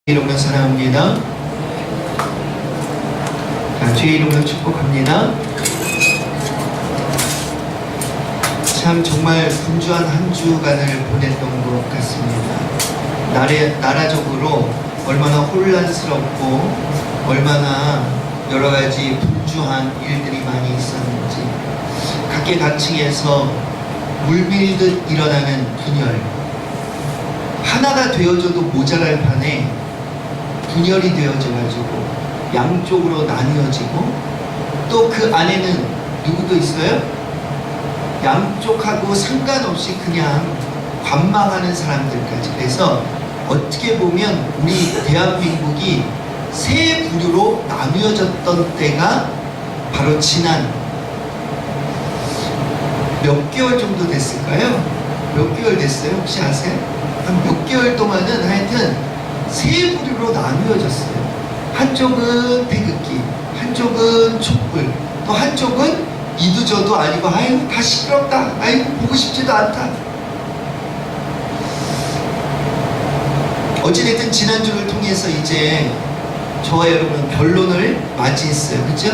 이름으로 사랑합니다. 자, 주의 이름으로 축복합니다. 참 정말 분주한 한 주간을 보냈던 것 같습니다. 나라적으로 얼마나 혼란스럽고 얼마나 여러 가지 분주한 일들이 많이 있었는지, 각계각층에서 물밀듯 일어나는 분열, 하나가 되어져도 모자랄 판에 분열이 되어져가지고 양쪽으로 나뉘어지고, 또 그 안에는 누구도 있어요? 양쪽하고 상관없이 그냥 관망하는 사람들까지. 그래서 어떻게 보면 우리 대한민국이 세 부류로 나뉘어졌던 때가 바로 지난 몇 개월 정도 됐을까요? 몇 개월 됐어요? 혹시 아세요? 한 몇 개월 동안은 하여튼 세 부류로 나누어졌어요. 한쪽은 태극기, 한쪽은 촛불, 또 한쪽은 이도저도 아니고 아이고 다 시끄럽다, 아이고 보고 싶지도 않다. 어찌됐든 지난주를 통해서 이제 저와 여러분 결론을 맞이했어요. 그죠?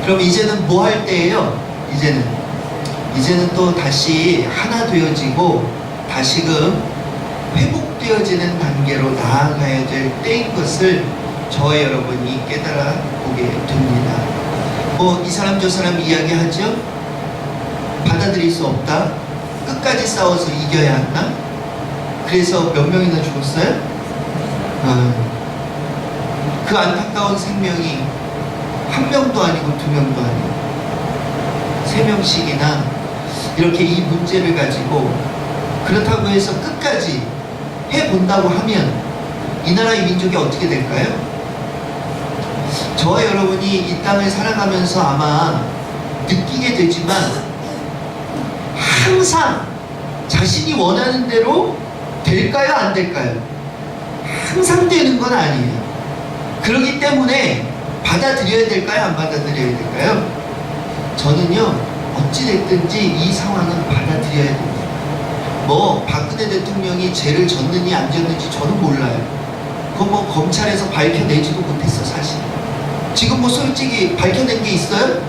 그럼 이제는 뭐 할 때예요? 이제는 또 다시 하나 되어지고 다시금 회복되어지는 단계로 나아가야 될 때인 것을 저와 여러분이 깨달아 보게 됩니다. 뭐 이 사람 저 사람 이야기하죠? 받아들일 수 없다? 끝까지 싸워서 이겨야 한다? 그래서 몇 명이나 죽었어요? 그 안타까운 생명이 한 명도 아니고 두 명도 아니고 세 명씩이나 이렇게 이 문제를 가지고, 그렇다고 해서 끝까지 해본다고 하면 이 나라의 민족이 어떻게 될까요? 저와 여러분이 이 땅을 살아가면서 아마 느끼게 되지만 항상 자신이 원하는 대로 될까요? 안 될까요? 항상 되는 건 아니에요. 그렇기 때문에 받아들여야 될까요? 안 받아들여야 될까요? 저는요, 어찌됐든지 이 상황은 받아들여야 됩니다. 뭐 박근혜 대통령이 죄를 졌느니 안 졌는지 저는 몰라요. 그거 뭐 검찰에서 밝혀내지도 못했어. 사실 지금 뭐 솔직히 밝혀낸 게 있어요?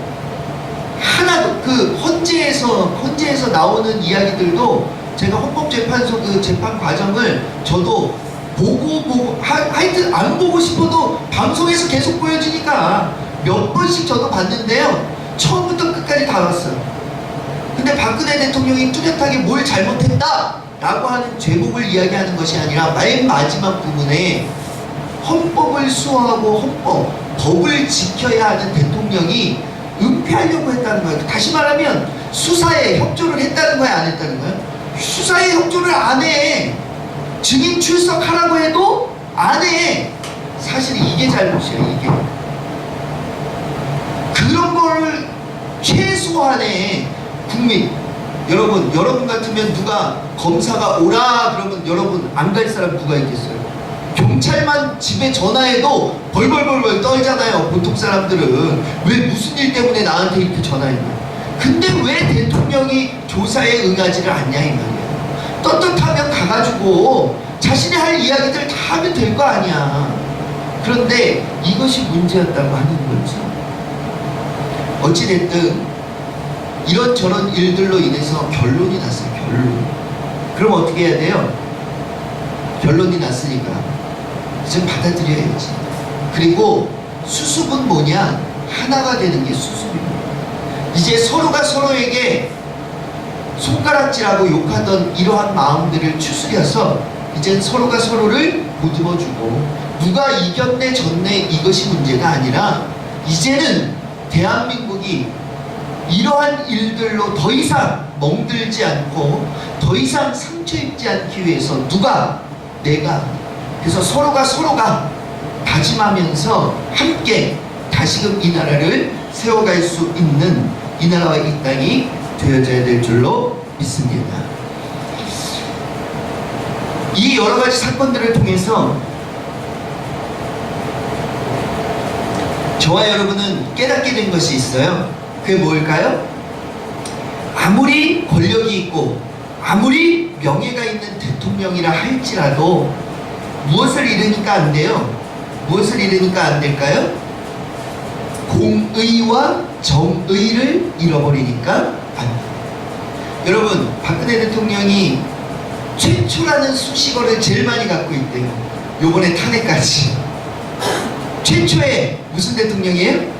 하나도. 그 헌재에서 나오는 이야기들도 제가 헌법재판소 그 재판 과정을 저도 보고 하여튼 안 보고 싶어도 방송에서 계속 보여주니까 몇 번씩 저도 봤는데요, 처음부터 끝까지 다 봤어요. 근데 박근혜 대통령이 뚜렷하게 뭘 잘못했다 라고 하는 죄목을 이야기하는 것이 아니라 맨 마지막 부분에 헌법을 수호하고 법을 지켜야 하는 대통령이 은폐하려고 했다는 거예요. 다시 말하면 수사에 협조를 했다는 거야, 안 했다는 거야? 수사에 협조를 안 해. 증인 출석하라고 해도 안 해. 사실 이게 잘못이야. 이게 그런 거를 최소한의 국민, 여러분 같으면 누가 검사가 오라 그러면 여러분 안 갈 사람 누가 있겠어요? 경찰만 집에 전화해도 벌벌벌벌 떨잖아요. 보통 사람들은 왜 무슨 일 때문에 나한테 이렇게 전화했냐. 근데 왜 대통령이 조사에 응하지를 않냐 이 말이에요. 떳떳하면 가가지고 자신이 할 이야기들 다 하면 될 거 아니야. 그런데 이것이 문제였다고 하는 거지. 어찌됐든 이런저런 일들로 인해서 결론이 났어요. 결론. 그럼 어떻게 해야 돼요? 결론이 났으니까 이제 받아들여야지. 그리고 수습은 뭐냐? 하나가 되는 게 수습입니다. 이제 서로가 서로에게 손가락질하고 욕하던 이러한 마음들을 추스려서 이젠 서로가 서로를 보듬어주고, 누가 이겼네 졌네 이것이 문제가 아니라 이제는 대한민국이 이러한 일들로 더 이상 멍들지 않고 더 이상 상처 입지 않기 위해서 내가 그래서 서로가 다짐하면서 함께 다시금 이 나라를 세워갈 수 있는 이 나라와 이 땅이 되어져야 될 줄로 믿습니다. 이 여러 가지 사건들을 통해서 저와 여러분은 깨닫게 된 것이 있어요. 그게 뭘까요? 아무리 권력이 있고 아무리 명예가 있는 대통령이라 할지라도 무엇을 잃으니까 안 돼요? 무엇을 잃으니까 안 될까요? 공의와 정의를 잃어버리니까 안 돼요. 여러분, 박근혜 대통령이 최초라는 수식어를 제일 많이 갖고 있대요. 요번에 탄핵까지. 최초의 무슨 대통령이에요?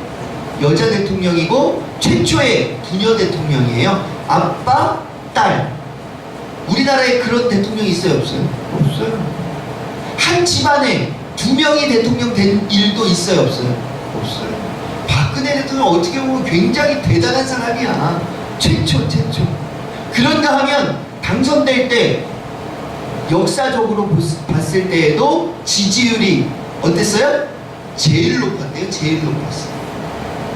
여자 대통령이고 최초의 부녀 대통령이에요. 아빠, 딸. 우리나라에 그런 대통령이 있어요? 없어요? 없어요. 한 집안에 2명이 대통령 된 일도 있어요? 없어요? 없어요. 박근혜 대통령 어떻게 보면 굉장히 대단한 사람이야. 최초. 그런가 하면 당선될 때 역사적으로 봤을 때에도 지지율이 어땠어요? 제일 높았대요. 제일 높았어요.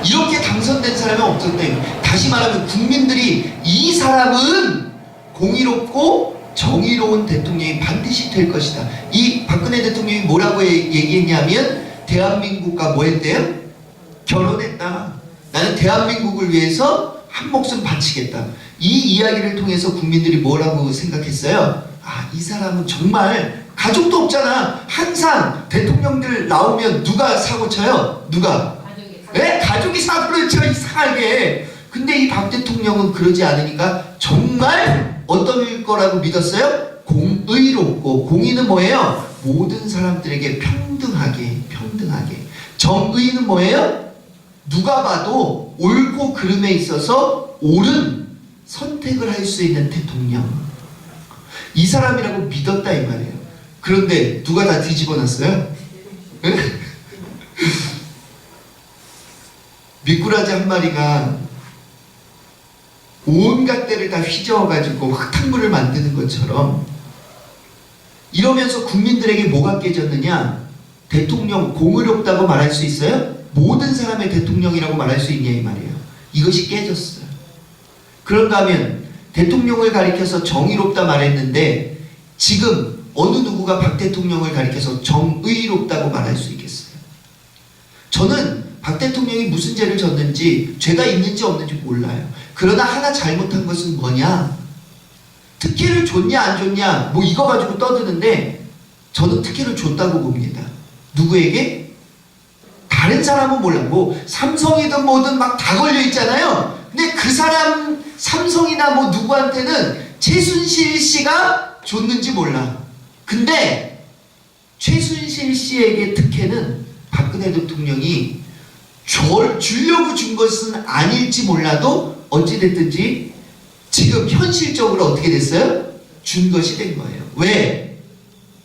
이렇게 당선된 사람은 없었대요. 다시 말하면 국민들이 이 사람은 공의롭고 정의로운 대통령이 반드시 될 것이다. 이 박근혜 대통령이 뭐라고 얘기했냐면 대한민국과 뭐 했대요? 결혼했다. 나는 대한민국을 위해서 한 목숨 바치겠다. 이 이야기를 통해서 국민들이 뭐라고 생각했어요? 아, 이 사람은 정말 가족도 없잖아. 항상 대통령들 나오면 누가 사고 쳐요? 누가? 네? 가족이 사고를 쳐, 이상하게. 근데 이 박 대통령은 그러지 않으니까 정말 어떤 거라고 믿었어요? 공의롭고, 공의는 뭐예요? 모든 사람들에게 평등하게. 정의는 뭐예요? 누가 봐도 옳고 그름에 있어서 옳은 선택을 할 수 있는 대통령. 이 사람이라고 믿었다 이 말이에요. 그런데 누가 다 뒤집어놨어요? 미꾸라지 한 마리가 온갖 데를 다 휘저어가지고 흙탕물을 만드는 것처럼 이러면서 국민들에게 뭐가 깨졌느냐? 대통령 공의롭다고 말할 수 있어요? 모든 사람의 대통령이라고 말할 수 있냐 이 말이에요. 이것이 깨졌어요. 그런가 하면 대통령을 가리켜서 정의롭다 말했는데 지금 어느 누구가 박 대통령을 가리켜서 정의롭다고 말할 수 있겠어요? 저는 박 대통령이 무슨 죄를 졌는지, 죄가 있는지 없는지 몰라요. 그러나 하나 잘못한 것은 뭐냐? 특혜를 줬냐 안 줬냐 뭐 이거 가지고 떠드는데 저는 특혜를 줬다고 봅니다. 누구에게? 다른 사람은 몰라. 뭐 삼성이든 뭐든 막 다 걸려 있잖아요. 근데 그 사람 삼성이나 뭐 누구한테는 최순실 씨가 줬는지 몰라. 근데 최순실 씨에게 특혜는 박근혜 대통령이 주려고 준 것은 아닐지 몰라도 어찌됐든지 지금 현실적으로 어떻게 됐어요? 준 것이 된 거예요. 왜?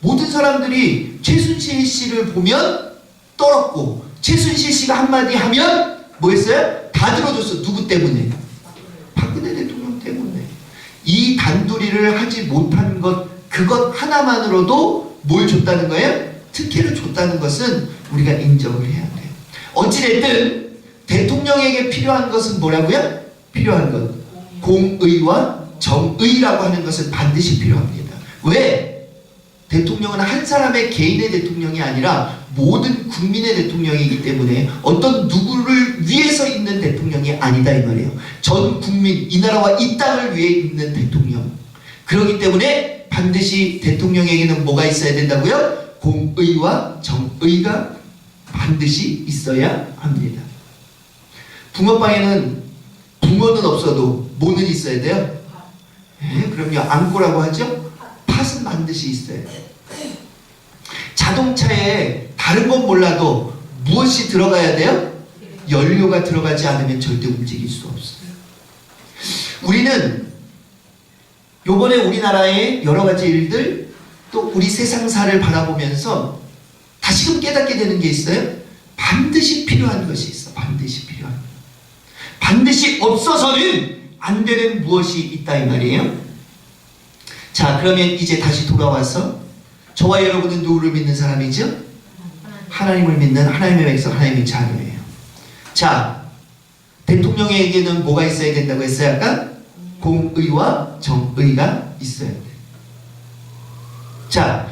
모든 사람들이 최순실 씨를 보면 떨었고 최순실 씨가 한마디 하면 뭐 했어요? 다 들어줬어. 누구 때문에? 박근혜 대통령 때문에. 이 단도리를 하지 못한 것, 그것 하나만으로도 뭘 줬다는 거예요? 특혜를 줬다는 것은 우리가 인정을 해야 돼요. 어찌됐든 대통령에게 필요한 것은 뭐라고요? 필요한 것, 공의와 정의라고 하는 것은 반드시 필요합니다. 왜? 대통령은 한 사람의 개인의 대통령이 아니라 모든 국민의 대통령이기 때문에 어떤 누구를 위해서 있는 대통령이 아니다 이 말이에요. 전 국민, 이 나라와 이 땅을 위해 있는 대통령. 그렇기 때문에 반드시 대통령에게는 뭐가 있어야 된다고요? 공의와 정의가 반드시 있어야 합니다. 붕어빵에는 붕어는 없어도 뭐는 있어야 돼요? 그럼요. 안고라고 하죠? 팥은 반드시 있어야 돼요. 자동차에 다른 건 몰라도 무엇이 들어가야 돼요? 연료가 들어가지 않으면 절대 움직일 수 없어요. 우리는 요번에 우리나라의 여러 가지 일들 또 우리 세상사를 바라보면서 다시금 깨닫게 되는 게 있어요. 반드시 필요한 것이 있어. 반드시 필요한. 반드시 없어서는 안 되는 무엇이 있다 이 말이에요. 자, 그러면 이제 다시 돌아와서 저와 여러분은 누구를 믿는 사람이죠? 하나님을 믿는 하나님의 백성, 하나님의 자녀예요. 자, 대통령에게는 뭐가 있어야 된다고 했어요? 아까? 공의와 정의가 있어야 돼요. 자,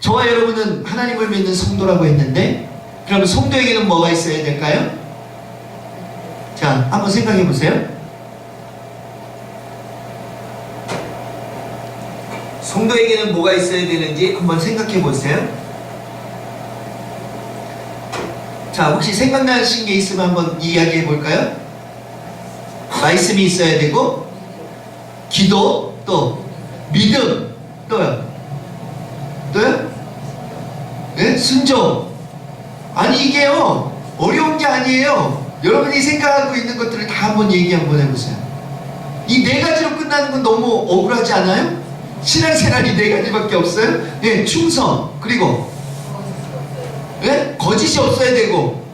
저와 여러분은 하나님을 믿는 성도라고 했는데 그럼 성도에게는 뭐가 있어야 될까요? 자, 한번 생각해 보세요. 성도에게는 뭐가 있어야 되는지 한번 생각해 보세요. 자, 혹시 생각나신 게 있으면 한번 이야기해 볼까요? 말씀이 있어야 되고, 기도, 또 믿음, 또요? 네? 순종. 아니 이게요 어려운 게 아니에요. 여러분이 생각하고 있는 것들을 다 한번 얘기 한번 해보세요. 이 네 가지로 끝나는 건 너무 억울하지 않아요? 신앙생활이 네 가지밖에 없어요? 예, 충성, 그리고 예? 거짓이 없어야 되고,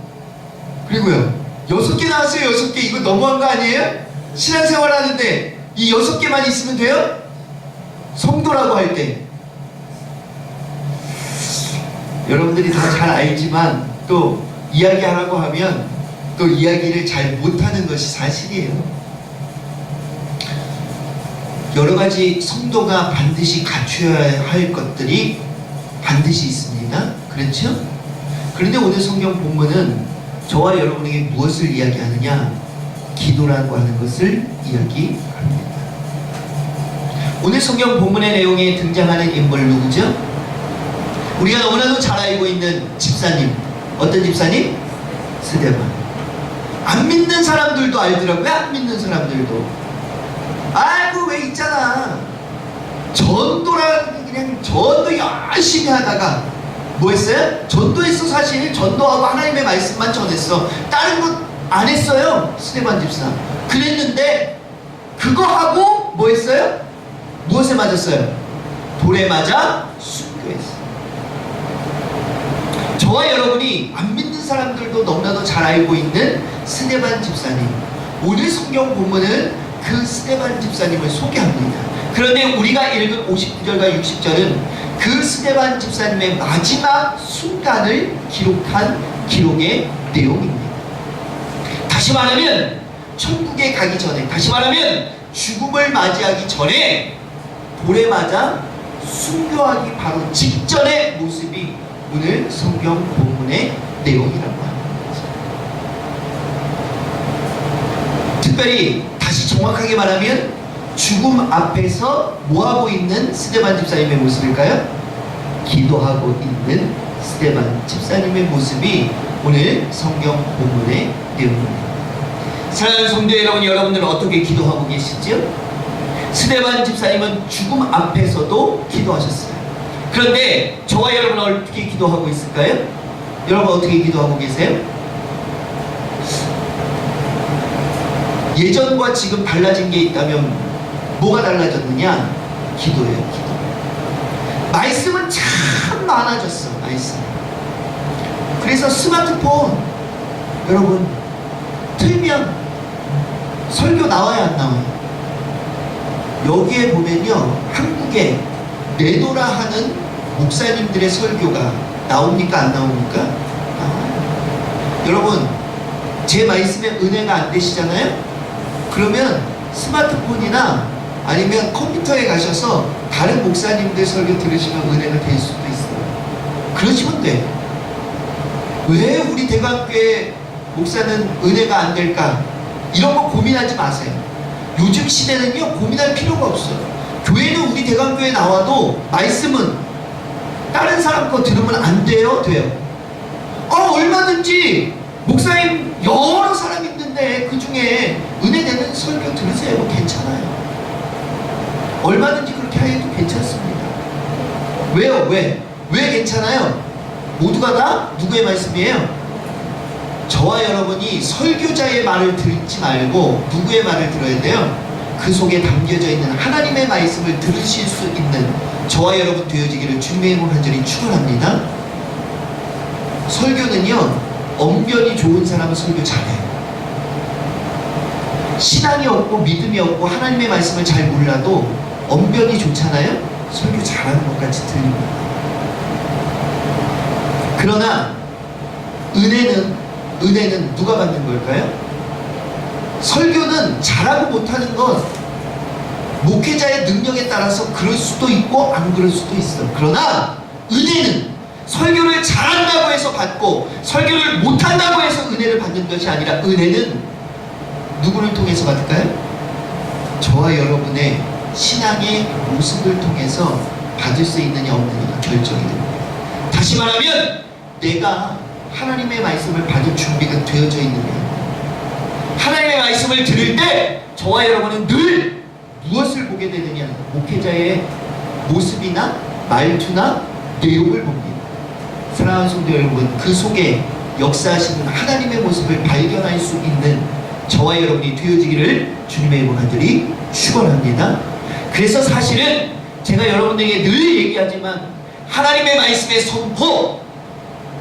그리고요 6개 나왔어요. 6개. 이거 너무한 거 아니에요? 신앙생활 하는데 이 6개만 있으면 돼요? 성도라고 할 때 여러분들이 다 잘 알지만 또 이야기하라고 하면 또 이야기를 잘 못하는 것이 사실이에요. 여러 가지 성도가 반드시 갖추어야 할 것들이 반드시 있습니다. 그렇죠? 그런데 오늘 성경 본문은 저와 여러분에게 무엇을 이야기하느냐? 기도라고 하는 것을 이야기합니다. 오늘 성경 본문의 내용에 등장하는 인물 누구죠? 우리가 너무나도 잘 알고 있는 집사님. 어떤 집사님? 스데반. 안 믿는 사람들도 알더라고요. 안 믿는 사람들도. 아이고 왜 있잖아. 전도라는 그냥 전도 열심히 하다가 뭐 했어요? 전도했어. 사실 전도하고 하나님의 말씀만 전했어. 다른 것 안 했어요. 스데반 집사. 그랬는데 그거 하고 뭐 했어요? 무엇에 맞았어요? 돌에 맞아 순교했어요. 저와 여러분이 안 믿는 사람들도 너무나도 잘 알고 있는 스데반 집사님. 오늘 성경 본문은 그 스데반 집사님을 소개합니다. 그런데 우리가 읽은 59절과 60절은 그 스데반 집사님의 마지막 순간을 기록한 기록의 내용입니다. 다시 말하면 천국에 가기 전에, 다시 말하면 죽음을 맞이하기 전에 돌에 맞아 순교하기 바로 직전의 모습이 오늘 성경 본문의 내용이라고 합니다. 특별히 다시 정확하게 말하면 죽음 앞에서 뭐하고 있는 스데반 집사님의 모습일까요? 기도하고 있는 스데반 집사님의 모습이 오늘 성경 본문의 내용입니다. 사랑하는 성도 여러분, 여러분들은 어떻게 기도하고 계시죠? 스데반 집사님은 죽음 앞에서도 기도하셨어요. 그런데 저와 여러분은 어떻게 기도하고 있을까요? 여러분 어떻게 기도하고 계세요? 예전과 지금 달라진 게 있다면 뭐가 달라졌느냐? 기도예요. 기도. 말씀은 참 많아졌어. 말씀. 그래서 스마트폰 여러분 틀면 설교 나와요, 안 나와요? 여기에 보면요 한국에 내노라 하는 목사님들의 설교가 나옵니까? 안 나옵니까? 나와요. 여러분 제 말씀에 은혜가 안 되시잖아요? 그러면 스마트폰이나 아니면 컴퓨터에 가셔서 다른 목사님들 설교 들으시면 은혜가 될 수도 있어요. 그러시면 돼. 왜 우리 대관교회 목사는 은혜가 안 될까? 이런 거 고민하지 마세요. 요즘 시대는요 고민할 필요가 없어요. 교회는 우리 대관교회 나와도 말씀은 다른 사람 거 들으면 안 돼요? 돼요? 얼마든지 목사님 여러 사람 있는데 그 중에 은혜 되는 설교 들으세요. 뭐 괜찮아요. 얼마든지 그렇게 해도 괜찮습니다. 왜요? 왜 괜찮아요? 모두가 다 누구의 말씀이에요? 저와 여러분이 설교자의 말을 듣지 말고 누구의 말을 들어야 돼요? 그 속에 담겨져 있는 하나님의 말씀을 들으실 수 있는 저와 여러분 되어지기를 주님의 이름으로 간절히 축원합니다. 설교는요 언변이 좋은 사람은 설교 잘해요. 신앙이 없고 믿음이 없고 하나님의 말씀을 잘 몰라도 언변이 좋잖아요? 설교 잘하는 것 같이 들립니다. 그러나 은혜는 누가 받는 걸까요? 설교는 잘하고 못하는 건 목회자의 능력에 따라서 그럴 수도 있고 안 그럴 수도 있어. 그러나 은혜는 설교를 잘한다고 해서 받고 설교를 못한다고 해서 은혜를 받는 것이 아니라 은혜는 누구를 통해서 받을까요? 저와 여러분의 신앙의 모습을 통해서 받을 수 있느냐 없느냐가 결정이 됩니다. 다시 말하면 내가 하나님의 말씀을 받을 준비가 되어져 있느냐? 하나님의 말씀을 들을 때 저와 여러분은 늘 무엇을 보게 되느냐? 목회자의 모습이나 말투나 내용을 봅니다. 사랑하는 성도 여러분, 그 속에 역사하시는 하나님의 모습을 발견할 수 있는 저와 여러분이 되어지기를 주님의 이름으로 간절히 축원합니다. 그래서 사실은 제가 여러분들에게 늘 얘기하지만 하나님의 말씀의 선포,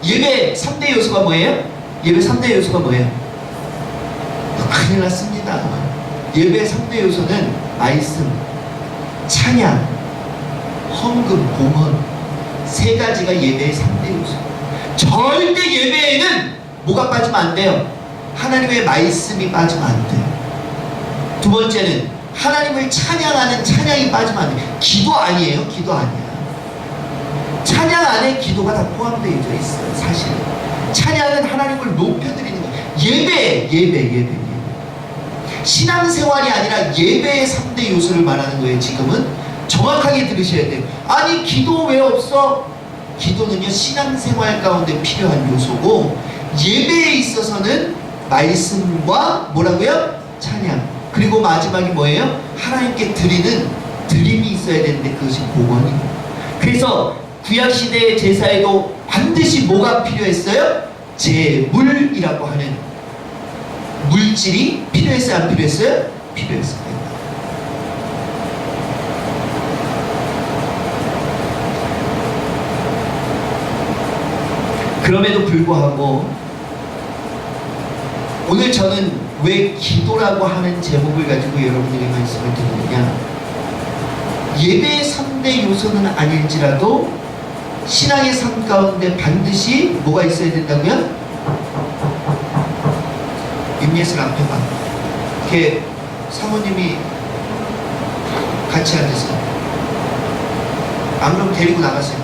예배 3대 요소가 뭐예요? 예배 3대 요소가 뭐예요? 큰일 났습니다. 예배 3대 요소는 말씀, 찬양, 헌금, 봉헌, 세 가지가 예배의 3대 요소. 절대 예배에는 뭐가 빠지면 안 돼요? 하나님의 말씀이 빠지면 안 돼요. 두 번째는 하나님을 찬양하는 찬양이 빠지면 안 돼요. 기도 아니에요. 기도 아니야. 찬양 안에 기도가 다 포함되어 있어요. 사실 찬양은 하나님을 높여드리는 거예요. 예배. 신앙생활이 아니라 예배의 3대 요소를 말하는 거예요. 지금은 정확하게 들으셔야 돼요. 아니 기도 왜 없어? 기도는요 신앙생활 가운데 필요한 요소고, 예배에 있어서는 말씀과 뭐라고요? 찬양. 그리고 마지막이 뭐예요? 하나님께 드리는 드림이 있어야 되는데 그것이 봉헌이에요. 그래서 구약시대의 제사에도 반드시 뭐가 필요했어요? 제물이라고 하는 물질이 필요했어요? 안 필요했어요? 필요했어요. 그럼에도 불구하고 오늘 저는 왜 기도라고 하는 제목을 가지고 여러분에게 말씀을 드리느냐, 예배의 3대 요소는 아닐지라도 신앙의 삶 가운데 반드시 뭐가 있어야 된다고요? 임예슬 앞에 봐. 이렇게 사모님이 같이 앉으세요. 안 그럼 데리고 나가세요.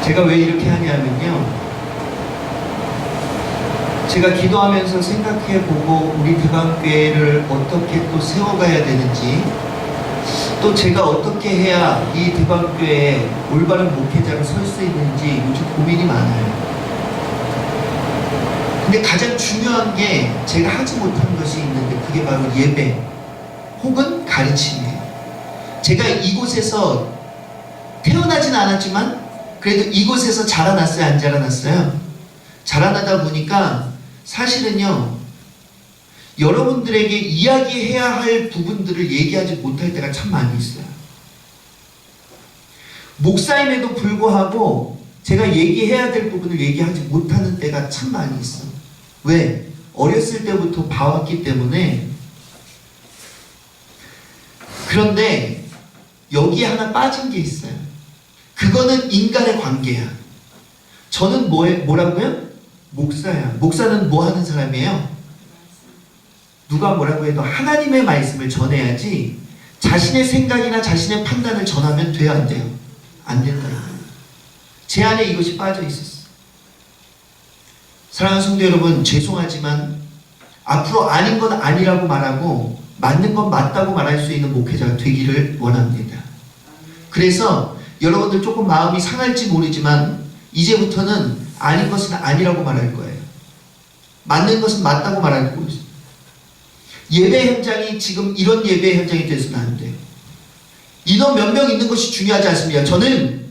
제가 왜 이렇게 하냐면요, 제가 기도하면서 생각해보고 우리 대방교회를 어떻게 또 세워가야 되는지, 또 제가 어떻게 해야 이 대방교회에 올바른 목회자로 설 수 있는지 요즘 고민이 많아요. 근데 가장 중요한 게 제가 하지 못한 것이 있는데 그게 바로 예배 혹은 가르침이에요. 제가 이곳에서 태어나진 않았지만 그래도 이곳에서 자라났어요? 안 자라났어요? 자라나다 보니까 사실은요, 여러분들에게 이야기해야 할 부분들을 얘기하지 못할 때가 참 많이 있어요. 목사임에도 불구하고 제가 얘기해야 될 부분을 얘기하지 못하는 때가 참 많이 있어요. 왜? 어렸을 때부터 봐왔기 때문에. 그런데 여기에 하나 빠진 게 있어요. 그거는 인간의 관계야. 저는 뭐라고요? 목사야. 목사는 뭐 하는 사람이에요? 누가 뭐라고 해도 하나님의 말씀을 전해야지 자신의 생각이나 자신의 판단을 전하면 돼요? 안 돼요? 안 된다. 제 안에 이것이 빠져 있었어요. 사랑하는 성도 여러분, 죄송하지만 앞으로 아닌 건 아니라고 말하고 맞는 건 맞다고 말할 수 있는 목회자가 되기를 원합니다. 그래서 여러분들 조금 마음이 상할지 모르지만 이제부터는 아닌 것은 아니라고 말할 거예요. 맞는 것은 맞다고 말할 거예요. 예배 현장이 지금 이런 예배 현장이 돼서는 안 돼요. 인원 몇 명 있는 것이 중요하지 않습니다. 저는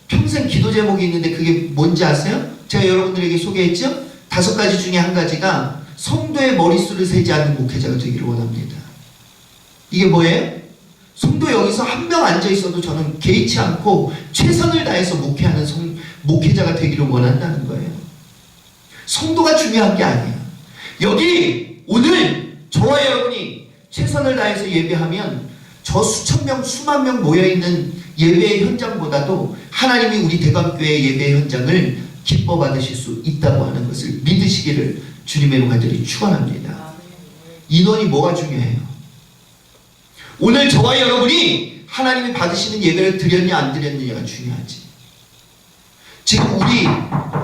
평생 기도 제목이 있는데 그게 뭔지 아세요? 제가 여러분들에게 소개했죠? 5가지 중에 한 가지가 성도의 머릿수를 세지 않는 목회자가 되기를 원합니다. 이게 뭐예요? 성도 여기서 한 명 앉아 있어도 저는 개의치 않고 최선을 다해서 목회하는 목회자가 되기를 원한다는 거예요. 성도가 중요한 게 아니에요. 여기 오늘 저와 여러분이 최선을 다해서 예배하면 저 수천 명, 수만 명 모여있는 예배의 현장보다도 하나님이 우리 대방교회의 예배의 현장을 기뻐 받으실 수 있다고 하는 것을 믿으시기를 주님의 이름으로 간절히 축원합니다. 인원이 뭐가 중요해요? 오늘 저와 여러분이 하나님이 받으시는 예배를 드렸냐 안 드렸느냐가 중요하지. 지금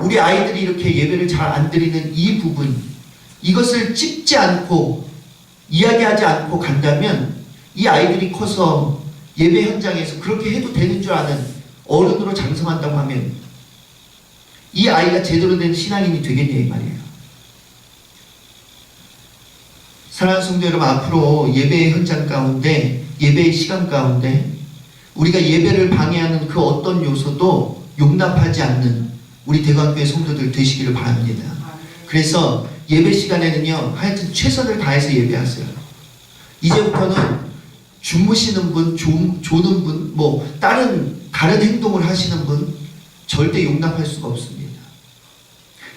우리 아이들이 이렇게 예배를 잘 안 드리는 이 부분, 이것을 찝지 않고 이야기하지 않고 간다면 이 아이들이 커서 예배 현장에서 그렇게 해도 되는 줄 아는 어른으로 장성한다고 하면 이 아이가 제대로 된 신앙인이 되겠냐 이 말이에요. 사랑하는 성도 여러분, 앞으로 예배의 현장 가운데, 예배의 시간 가운데 우리가 예배를 방해하는 그 어떤 요소도 용납하지 않는 우리 대관교회 성도들 되시기를 바랍니다. 그래서 예배 시간에는요, 하여튼 최선을 다해서 예배하세요. 이제부터는 주무시는 분, 조는 분, 뭐 다른 행동을 하시는 분 절대 용납할 수가 없습니다.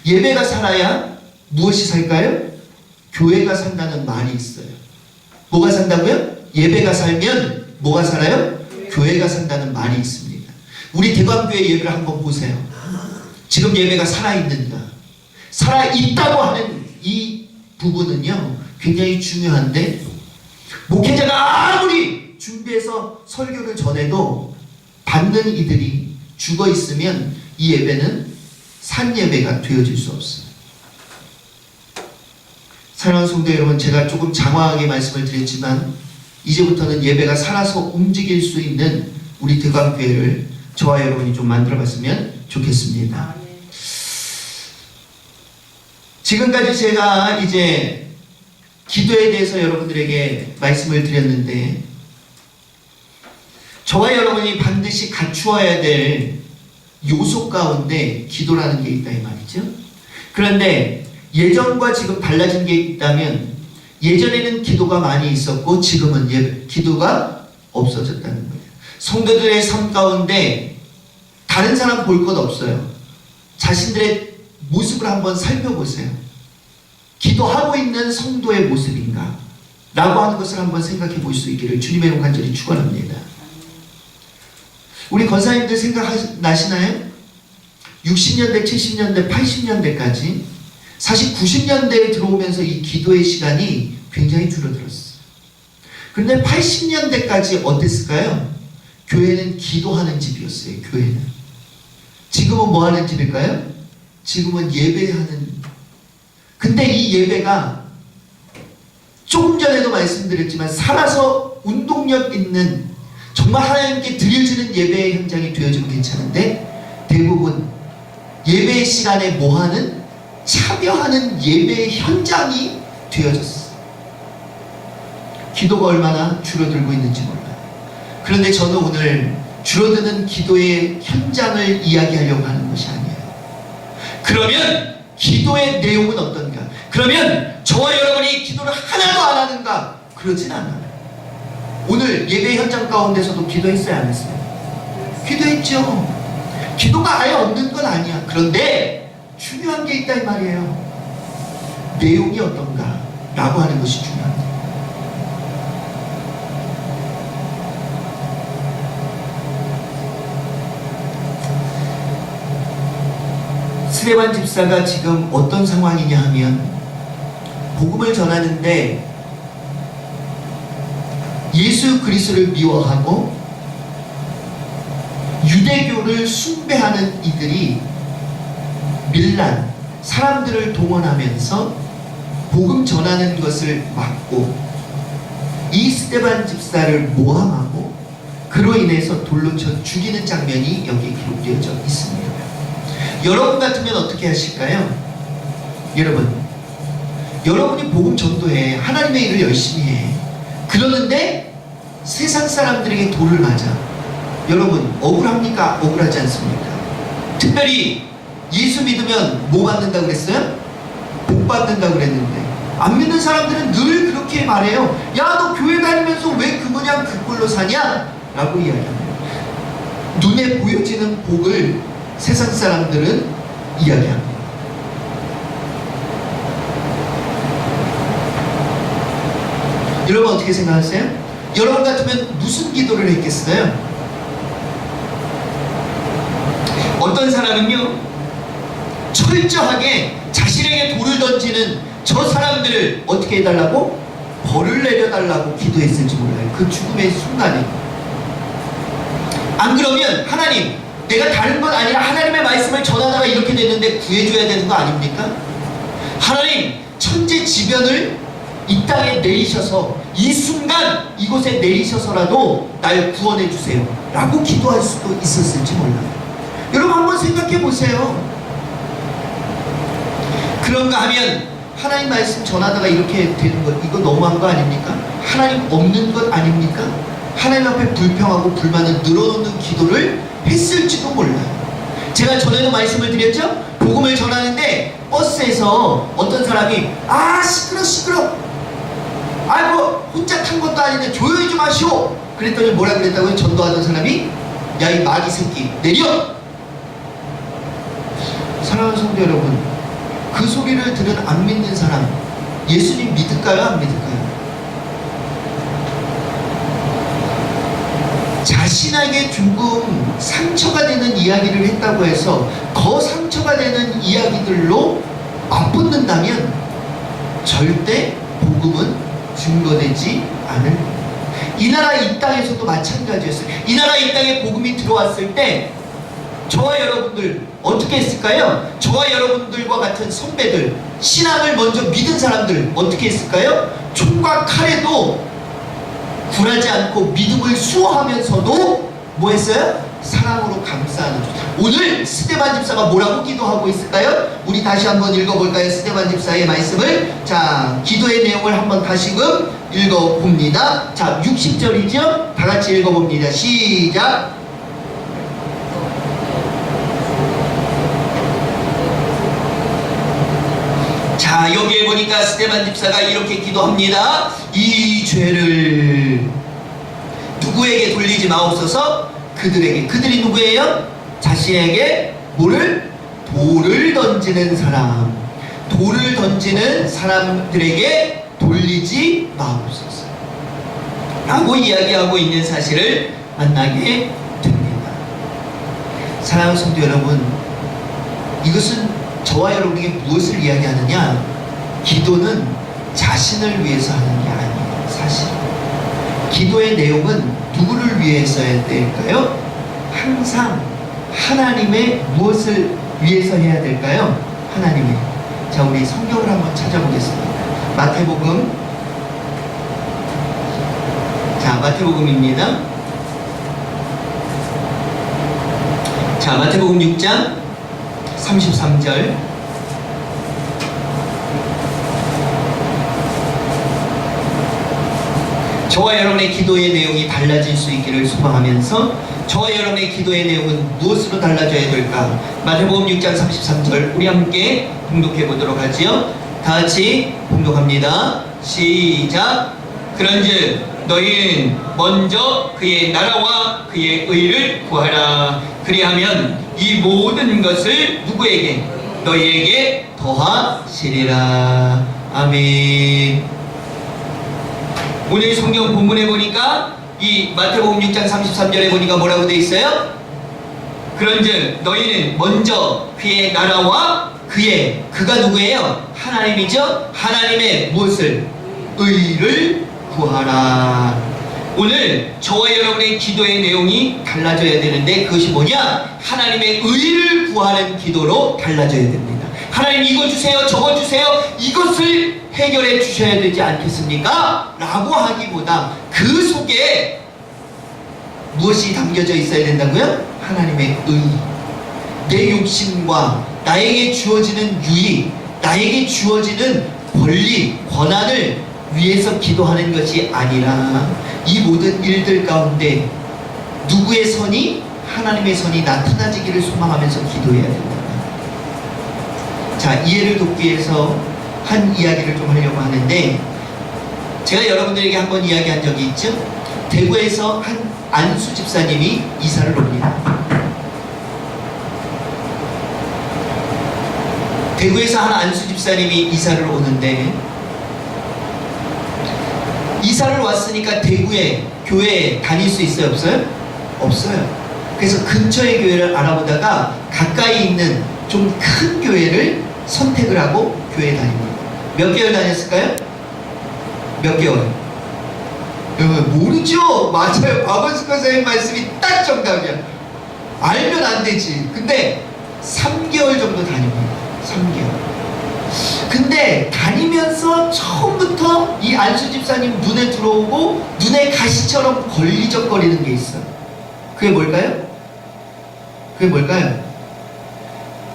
예배가 살아야 무엇이 살까요? 교회가 산다는 말이 있어요. 뭐가 산다고요? 예배가 살면 뭐가 살아요? 교회가 산다는 말이 있습니다. 우리 대관교회 예배를 한번 보세요. 지금 예배가 살아있는가? 살아있다고 하는 이 부분은요, 굉장히 중요한데, 목회자가 아무리 준비해서 설교를 전해도 받는 이들이 죽어 있으면 이 예배는 산 예배가 되어질 수 없어요. 사랑하는 성도 여러분, 제가 조금 장황하게 말씀을 드렸지만 이제부터는 예배가 살아서 움직일 수 있는 우리 대관교회를 저와 여러분이 좀 만들어봤으면 좋겠습니다. 지금까지 제가 이제 기도에 대해서 여러분들에게 말씀을 드렸는데, 저와 여러분이 반드시 갖추어야 될 요소 가운데 기도라는 게 있다 이 말이죠. 그런데 예전과 지금 달라진 게 있다면, 예전에는 기도가 많이 있었고 지금은 기도가 없어졌다는 거예요. 성도들의 삶 가운데 다른 사람 볼 것 없어요. 자신들의 모습을 한번 살펴보세요. 기도하고 있는 성도의 모습인가? 라고 하는 것을 한번 생각해 볼 수 있기를 주님의 이름 간절히 축원합니다. 우리 권사님들 생각나시나요? 60년대, 70년대, 80년대까지 사실 90년대에 들어오면서 이 기도의 시간이 굉장히 줄어들었어요. 그런데 80년대까지 어땠을까요? 교회는 기도하는 집이었어요. 교회는. 지금은 뭐 하는 집일까요? 지금은 예배하는. 근데 이 예배가 조금 전에도 말씀드렸지만 살아서 운동력 있는 정말 하나님께 드려지는 예배의 현장이 되어지면 괜찮은데, 대부분 예배의 시간에 뭐하는? 참여하는 예배의 현장이 되어졌어. 기도가 얼마나 줄어들고 있는지 몰라요. 그런데 저는 오늘 줄어드는 기도의 현장을 이야기하려고 하는 것이 아니에요. 그러면 기도의 내용은 어떤가? 그러면 저와 여러분이 기도를 하나도 안 하는가? 그러진 않아요. 오늘 예배 현장 가운데서도 기도했어요, 안 했어요? 기도했죠. 기도가 아예 없는 건 아니야. 그런데 중요한 게 있다 이 말이에요. 내용이 어떤가? 라고 하는 것이 중요합니다. 스데반 집사가 지금 어떤 상황이냐 하면, 복음을 전하는데 예수 그리스도를 미워하고 유대교를 숭배하는 이들이 밀란, 사람들을 동원하면서 복음 전하는 것을 막고 이 스데반 집사를 모함하고 그로 인해서 돌로 쳐 죽이는 장면이 여기 기록되어져 있습니다. 여러분 같으면 어떻게 하실까요? 여러분이 복음 전도해, 하나님의 일을 열심히 해. 그러는데 세상 사람들에게 돌을 맞아. 여러분 억울합니까? 억울하지 않습니까? 특별히 예수 믿으면 뭐 받는다고 그랬어요? 복 받는다고 그랬는데, 안 믿는 사람들은 늘 그렇게 말해요. 야, 너 교회 다니면서 왜 그 모양 그 꼴로 사냐? 라고 이야기합니다. 눈에 보여지는 복을 세상 사람들은 이야기합니다. 여러분 어떻게 생각하세요? 여러분 같으면 무슨 기도를 했겠어요? 어떤 사람은요, 철저하게 자신에게 돌을 던지는 저 사람들을 어떻게 해달라고? 벌을 내려달라고 기도했을지 몰라요. 그 죽음의 순간에. 안 그러면 하나님, 내가 다른 건 아니라 하나님의 말씀을 전하다가 이렇게 됐는데 구해줘야 되는 거 아닙니까? 하나님, 천지지변을 이 땅에 내리셔서 이 순간 이곳에 내리셔서라도 날 구원해 주세요 라고 기도할 수도 있었을지 몰라요. 여러분 한번 생각해 보세요. 그런가 하면 하나님 말씀 전하다가 이렇게 되는 것, 이거 너무한 거 아닙니까? 하나님 없는 것 아닙니까? 하나님 앞에 불평하고 불만을 늘어놓는 기도를 했을지도 몰라요. 제가 전에도 말씀을 드렸죠? 복음을 전하는데 버스에서 어떤 사람이 시끄러 아이고 혼자 탄 것도 아닌데 조용히 좀 하시오 그랬더니 뭐라 그랬다고요? 전도하던 사람이 야 이 마귀 새끼 내려! 사랑하는 성도 여러분, 그 소리를 들은 안 믿는 사람 예수님 믿을까요? 안 믿을까요? 자신에게 조금 상처가 되는 이야기를 했다고 해서 더 상처가 되는 이야기들로 맞붙는다면 절대 복음은 증거되지 않을 겁니다. 이 나라 이 땅에서도 마찬가지였어요. 이 나라 이 땅에 복음이 들어왔을 때 저와 여러분들 어떻게 했을까요? 저와 여러분들과 같은 선배들, 신앙을 먼저 믿은 사람들 어떻게 했을까요? 총과 칼에도 굴하지 않고 믿음을 수호하면서도 뭐 했어요? 사랑으로 감싸는 것. 오늘 스데반 집사가 뭐라고 기도하고 있을까요? 우리 다시 한번 읽어볼까요? 스데반 집사의 말씀을. 자, 기도의 내용을 한번 다시금 읽어봅니다. 자, 60절이죠? 다 같이 읽어봅니다. 시작. 자, 여기에 보니까 스데반 집사가 이렇게 기도합니다. 이 죄를 누구에게 돌리지 마옵소서. 그들에게. 그들이 누구예요? 자신에게 뭐를? 돌을 던지는 사람. 돌을 던지는 사람들에게 돌리지 마옵소서 라고 이야기하고 있는 사실을 만나게 됩니다. 사랑하는 성도 여러분, 이것은 저와 여러분에게 무엇을 이야기하느냐? 기도는 자신을 위해서 하는 게 아니에요. 사실 기도의 내용은 누구를 위해서 해야 될까요? 항상 하나님의 무엇을 위해서 해야 될까요? 하나님의. 자, 우리 성경을 한번 찾아보겠습니다. 마태복음. 자, 마태복음입니다. 자, 마태복음 6장 33절. 저와 여러분의 기도의 내용이 달라질 수 있기를 소망하면서 저와 여러분의 기도의 내용은 무엇으로 달라져야 될까? 마태복음 6장 33절 우리 함께 봉독해 보도록 하지요. 다 같이 봉독합니다. 시작. 그런즉 너희는 먼저 그의 나라와 그의 의를 구하라. 그리하면 이 모든 것을 누구에게? 너희에게 더하시리라. 아멘. 오늘 성경 본문에 보니까 이 마태복음 6장 33절에 보니까 뭐라고 되어 있어요? 그런즉 너희는 먼저 그의 나라와 그의, 그가 누구예요? 하나님이죠? 하나님의 무엇을? 의를 구하라. 오늘 저와 여러분의 기도의 내용이 달라져야 되는데 그것이 뭐냐? 하나님의 의를 구하는 기도로 달라져야 됩니다. 하나님 이거 주세요, 저거 주세요, 이것을 해결해 주셔야 되지 않겠습니까? 라고 하기보다 그 속에 무엇이 담겨져 있어야 된다고요? 하나님의 의. 내 욕심과 나에게 주어지는 유익, 나에게 주어지는 권리, 권한을 위해서 기도하는 것이 아니라 이 모든 일들 가운데 누구의 선이? 하나님의 선이 나타나지기를 소망하면서 기도해야 된다. 자, 이해를 돕기 위해서 한 이야기를 좀 하려고 하는데, 제가 여러분들에게 한번 이야기한 적이 있죠? 대구에서 한 안수 집사님이 이사를 옵니다. 대구에서 한 안수 집사님이 이사를 오는데, 이사를 왔으니까 대구에 교회에 다닐 수 있어요? 없어요? 없어요. 그래서 근처의 교회를 알아보다가 가까이 있는 좀 큰 교회를 선택을 하고 교회에 다닙니다. 몇 개월 다녔을까요? 몇 개월? 여러분 모르죠? 맞아요. 박원숙 선생님 말씀이 딱 정답이야. 알면 안 되지. 근데 3개월 정도 다닙니다. 3개월. 근데 다니면서 처음부터 이 안수 집사님 눈에 들어오고 눈에 가시처럼 걸리적거리는 게 있어요. 그게 뭘까요? 그게 뭘까요?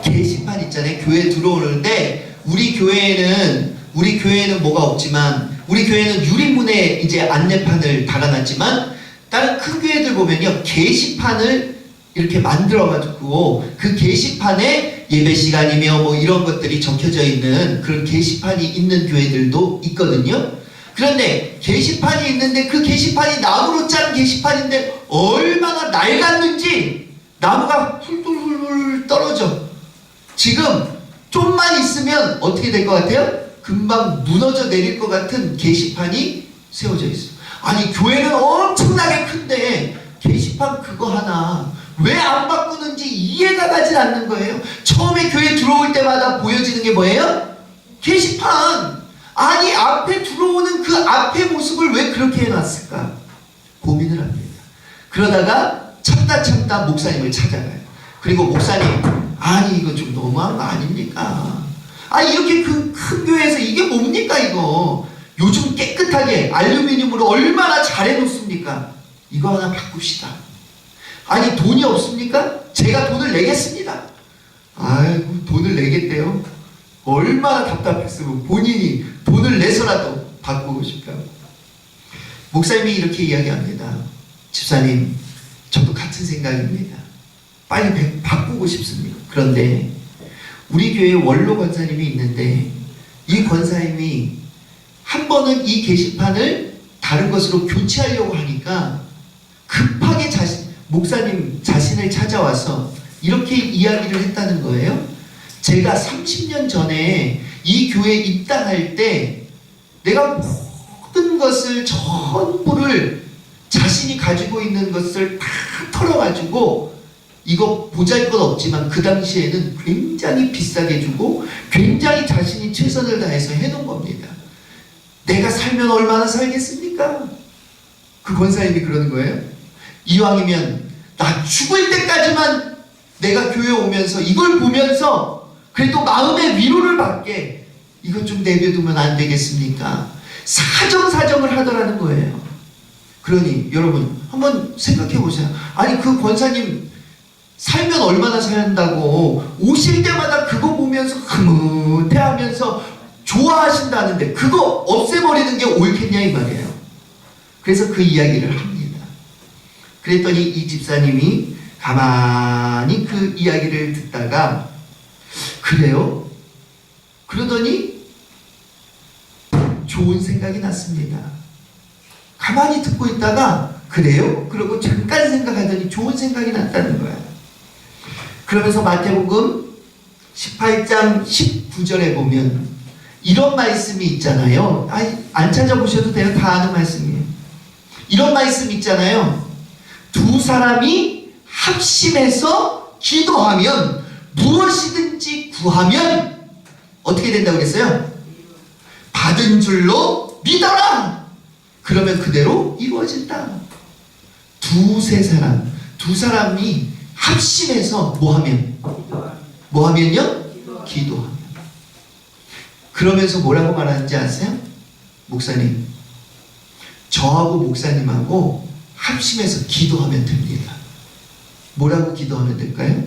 게시판 있잖아요. 교회 들어오는데 우리 교회에는 뭐가 없지만, 우리 교회는 유리문에 이제 안내판을 달아놨지만 다른 큰 교회들 보면요, 게시판을 이렇게 만들어가지고 그 게시판에 예배 시간이며 뭐 이런 것들이 적혀져 있는 그런 게시판이 있는 교회들도 있거든요. 그런데 게시판이 있는데 그 게시판이 나무로 짠 게시판인데 얼마나 낡았는지 나무가 훌훌훌훌 떨어져. 지금 좀만 있으면 어떻게 될 것 같아요? 금방 무너져 내릴 것 같은 게시판이 세워져 있어. 아니, 교회는 엄청나게 큰데 게시판 그거 하나 왜 안 바꾸는지 이해가 가지 않는 거예요. 처음에 교회 들어올 때마다 보여지는 게 뭐예요? 게시판. 아니, 앞에 들어오는 그 앞의 모습을 왜 그렇게 해놨을까? 고민을 합니다. 그러다가 참다 목사님을 찾아가요. 그리고 목사님, 아니 이거 좀 너무한 거 아닙니까? 아니 이렇게 그 큰 교회에서 이게 뭡니까 이거? 요즘 깨끗하게 알루미늄으로 얼마나 잘 해놓습니까? 이거 하나 바꿉시다. 아니 돈이 없습니까? 제가 돈을 내겠습니다. 아이고 돈을 내겠대요. 얼마나 답답했으면 본인이 돈을 내서라도 바꾸고 싶다고. 목사님이 이렇게 이야기합니다. 집사님, 저도 같은 생각입니다. 빨리 바꾸고 싶습니다. 그런데 우리 교회에 원로 권사님이 있는데 이 권사님이 한 번은 이 게시판을 다른 것으로 교체하려고 하니까 급하게 목사님 자신을 찾아와서 이렇게 이야기를 했다는 거예요. 제가 30년 전에 이 교회에 입당할 때 내가 모든 것을 전부를 자신이 가지고 있는 것을 다 털어가지고 이거 보잘것 없지만 그 당시에는 굉장히 비싸게 주고 굉장히 자신이 최선을 다해서 해놓은 겁니다. 내가 살면 얼마나 살겠습니까? 그 권사님이 그러는 거예요. 이왕이면 나 죽을 때까지만 내가 교회 오면서 이걸 보면서 그래도 마음의 위로를 받게 이것 좀 내버려두면 안 되겠습니까? 사정을 하더라는 거예요. 그러니 여러분 한번 생각해 보세요. 아니 그 권사님 살면 얼마나 산다고 오실 때마다 그거 보면서 흐뭇해하면서 좋아하신다는데 그거 없애버리는 게 옳겠냐 이 말이에요. 그래서 그 이야기를 합니다. 그랬더니 이 집사님이 가만히 그 이야기를 듣다가 그래요? 그러더니 좋은 생각이 났습니다. 가만히 듣고 있다가 그래요? 그러고 잠깐 생각하더니 좋은 생각이 났다는 거야. 그러면서 마태복음 18장 19절에 보면 이런 말씀이 있잖아요. 안 찾아보셔도 돼요. 다 아는 말씀이에요. 이런 말씀 있잖아요. 두 사람이 합심해서 기도하면 무엇이든지 구하면 어떻게 된다고 그랬어요? 받은 줄로 믿어라. 그러면 그대로 이루어진다. 두 사람이 합심해서 뭐하면요? 기도하면. 그러면서 뭐라고 말하는지 아세요? 목사님, 저하고 목사님하고 합심해서 기도하면 됩니다. 뭐라고 기도하면 될까요?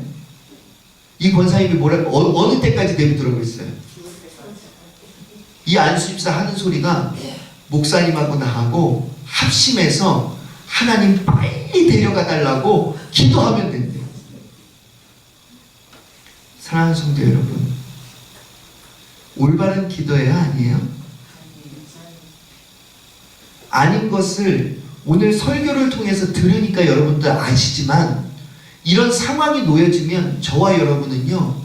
이 권사님이 뭐라고 어느 때까지 내비두라고 했어요? 이 안수집사 하는 소리가 목사님하고 나하고 합심해서 하나님 빨리 데려가 달라고 기도하면 된대요. 사랑하는 성도 여러분, 올바른 기도해야 아니에요? 아닌 것을 오늘 설교를 통해서 들으니까 여러분들 아시지만 이런 상황이 놓여지면 저와 여러분은요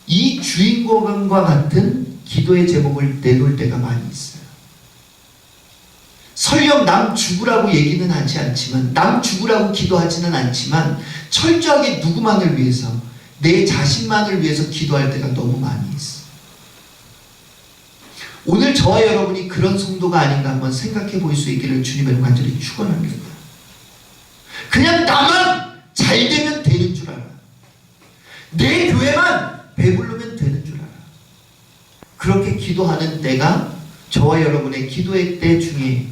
이 주인공과 같은 기도의 제목을 내놓을 때가 많이 있어요. 설령 남 죽으라고 얘기는 하지 않지만, 남 죽으라고 기도하지는 않지만 철저하게 누구만을 위해서, 내 자신만을 위해서 기도할 때가 너무 많이 있어요. 오늘 저와 여러분이 그런 성도가 아닌가 한번 생각해 볼 수 있기를 주님을 간절히 축원합니다. 그냥 나만 잘 되면 되는 줄 알아. 내 교회만 배부르면 되는 줄 알아. 그렇게 기도하는 때가 저와 여러분의 기도의 때 중에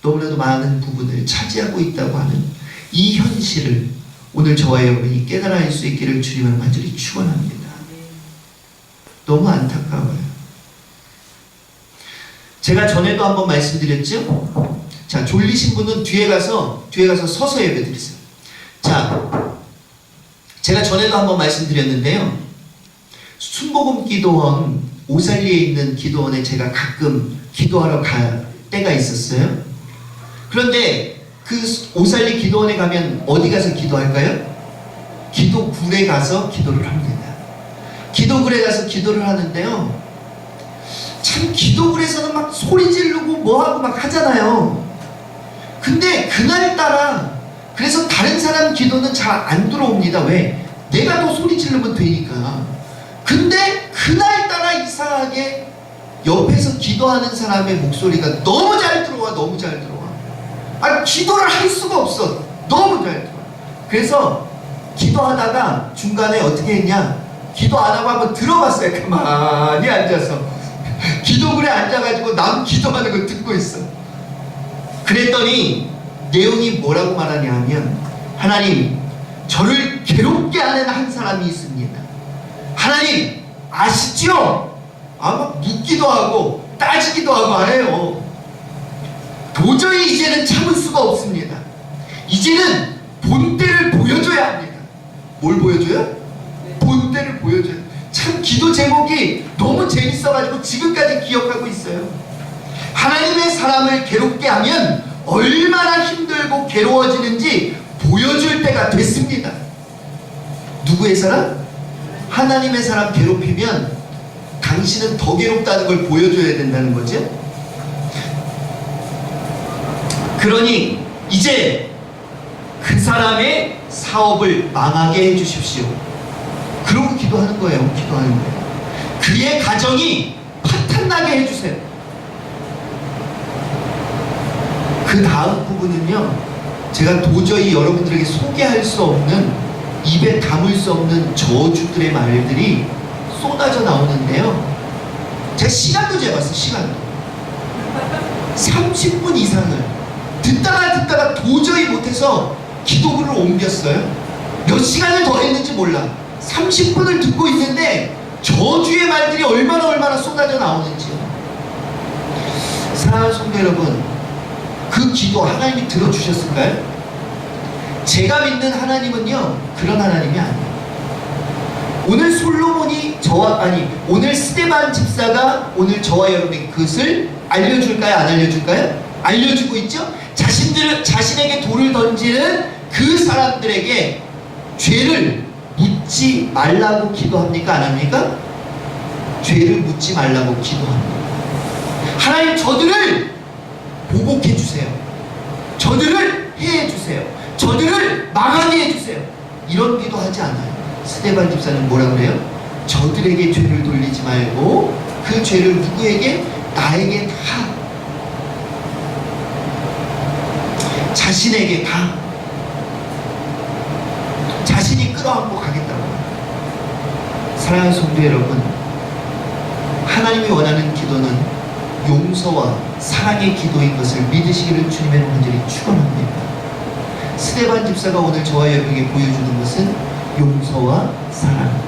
너무나도 많은 부분을 차지하고 있다고 하는 이 현실을 오늘 저와 여러분이 깨달아 알 수 있기를 주님을 간절히 축원합니다. 너무 안타까워요. 제가 전에도 한번 말씀드렸죠? 자, 졸리신 분은 뒤에 가서 서서 예배 드리세요. 자, 제가 전에도 한번 말씀드렸는데요. 순복음 기도원 오살리에 있는 기도원에 제가 가끔 기도하러 갈 때가 있었어요. 그런데 그 오살리 기도원에 가면 어디 가서 기도할까요? 기도굴에 가서 기도를 합니다. 기도굴에 가서 기도를 하는데요. 참 기도굴에서는 막 소리 지르고 뭐하고 막 하잖아요. 근데 그날따라 그래서 다른 사람 기도는 잘 안 들어옵니다. 왜? 내가 더 소리 지르면 되니까. 근데 그날따라 이상하게 옆에서 기도하는 사람의 목소리가 너무 잘 들어와. 너무 잘 들어와. 아니 기도를 할 수가 없어. 너무 잘 들어와. 그래서 기도하다가 중간에 어떻게 했냐, 기도 안 하고 한번 들어봤어요. 가만히 앉아서 기도굴에 앉아가지고 남 기도하는 거 듣고 있어. 그랬더니 내용이 뭐라고 말하냐 하면, 하나님, 저를 괴롭게 하는 한 사람이 있습니다. 하나님 아시죠? 막 묻기도 하고 따지기도 하고 해요. 도저히 이제는 참을 수가 없습니다. 이제는 본때를 보여줘야 합니다. 뭘 보여줘요? 본때를 보여줘요. 참 기도 제목이 너무 재밌어가지고 지금까지 기억하고 있어요. 하나님의 사람을 괴롭게 하면 얼마나 힘들고 괴로워지는지 보여줄 때가 됐습니다. 누구의 사람? 하나님의 사람 괴롭히면 당신은 더 괴롭다는 걸 보여줘야 된다는 거죠. 그러니 이제 그 사람의 사업을 망하게 해주십시오. 그러고 기도하는 거예요. 기도하는 거예요. 그의 가정이 파탄나게 해주세요. 그 다음 부분은요, 제가 도저히 여러분들에게 소개할 수 없는, 입에 담을 수 없는 저주들의 말들이 쏟아져 나오는데요. 제가 시간도 재봤어요. 시간도 30분 이상을 듣다가 도저히 못해서 기도글을 옮겼어요. 몇 시간을 더 했는지 몰라. 30분을 듣고 있는데 저주의 말들이 얼마나 쏟아져 나오는지요. 사랑하는 성도 여러분, 그 기도 하나님이 들어주셨을까요? 제가 믿는 하나님은요, 그런 하나님이 아니에요. 오늘 솔로몬이 오늘 스데반 집사가 오늘 저와 여러분에게 그것을 알려줄까요? 안 알려줄까요? 알려주고 있죠? 자신에게 돌을 던지는 그 사람들에게 죄를 묻지 말라고 기도합니까? 안 합니까? 죄를 묻지 말라고 기도합니다. 하나님, 저들을 보복해 주세요. 저들을 해해 주세요. 저들을 망하게 해주세요. 이런 기도 하지 않아요. 스데반 집사는 뭐라 그래요? 저들에게 죄를 돌리지 말고 그 죄를 누구에게? 나에게 다, 자신에게 다, 자신이 끌어안고 가겠다고. 사랑하는 성도 여러분, 하나님이 원하는 기도는 용서와 사랑의 기도인 것을 믿으시기를 주님의 간절히 축원합니다. 스데반 집사가 오늘 저와 여러분에게 보여주는 것은 용서와 사랑.